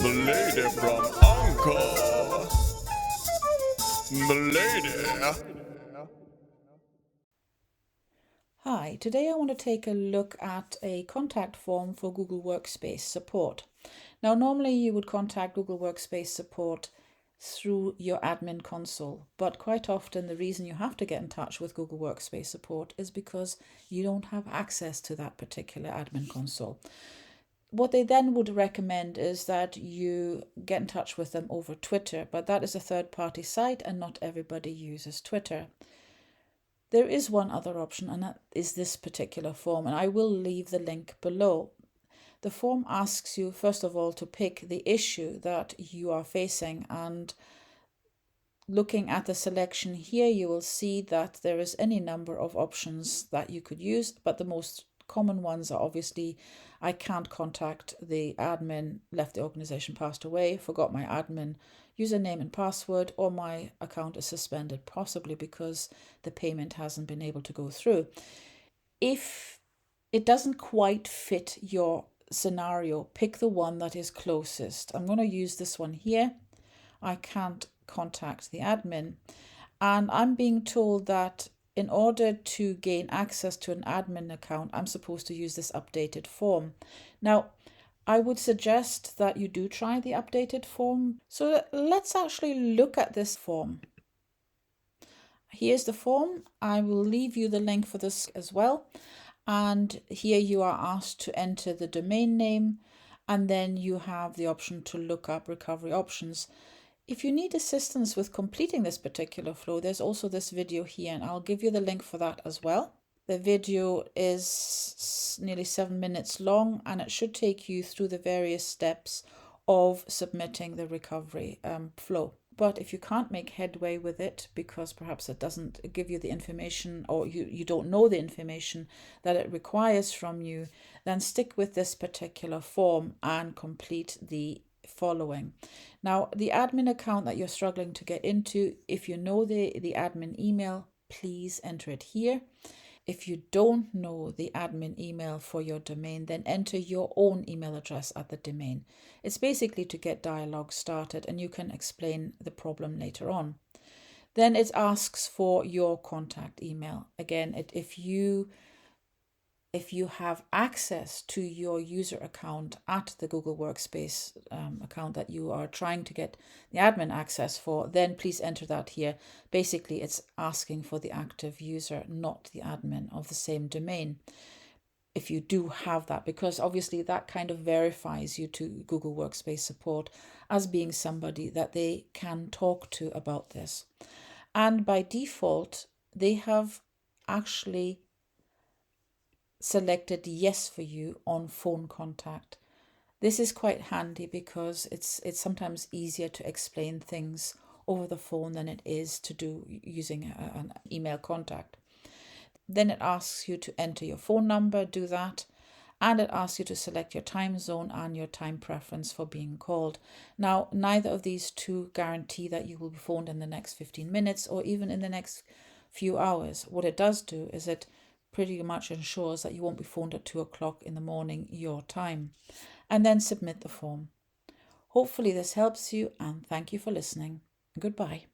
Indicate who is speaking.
Speaker 1: The lady from Uncle. The lady.
Speaker 2: Hi, today I want to take a look at a contact form for Google Workspace support. Now, normally you would contact Google Workspace support through your admin console, but quite often the reason you have to get in touch with Google Workspace support is because you don't have access to that particular admin console. What they then would recommend is that you get in touch with them over Twitter, but that is a third-party site and not everybody uses Twitter. There is one other option, and that is this particular form, and I will leave the link below. The form asks you, first of all, to pick the issue that you are facing, and looking at the selection here, you will see that there is any number of options that you could use, but the most common ones are obviously, I can't contact the admin, left the organization, passed away, forgot my admin username and password, or my account is suspended, possibly because the payment hasn't been able to go through. If it doesn't quite fit your scenario, pick the one that is closest. I'm going to use this one here. I can't contact the admin. And I'm being told that in order to gain access to an admin account, I'm supposed to use this updated form. Now, I would suggest that you do try the updated form. So let's actually look at this form. Here's the form. I will leave you the link for this as well. And here you are asked to enter the domain name, and then you have the option to look up recovery options. If you need assistance with completing this particular flow, there's also this video here, and I'll give you the link for that as well. The video is nearly 7 minutes long, and it should take you through the various steps of submitting the recovery flow. But if you can't make headway with it because perhaps it doesn't give you the information, or you don't know the information that it requires from you, then stick with this particular form and complete the following. Now, the admin account that you're struggling to get into, if you know the admin email, please enter it here. If you don't know the admin email for your domain, then enter your own email address at the domain. It's basically to get dialogue started, and you can explain the problem later on. Then it asks for your contact email. Again, if you have access to your user account at the Google Workspace account that you are trying to get the admin access for, then please enter that here. Basically, it's asking for the active user, not the admin of the same domain, if you do have that, because obviously that kind of verifies you to Google Workspace support as being somebody that they can talk to about this. And by default, they have actually selected yes for you on phone contact. This is quite handy because it's sometimes easier to explain things over the phone than it is to do using an email contact. Then it asks you to enter your phone number, do that, and it asks you to select your time zone and your time preference for being called. Now, neither of these two guarantee that you will be phoned in the next 15 minutes or even in the next few hours. What it does do is it pretty much ensures that you won't be phoned at 2 o'clock in the morning your time. And then submit the form. Hopefully this helps you, and thank you for listening. Goodbye.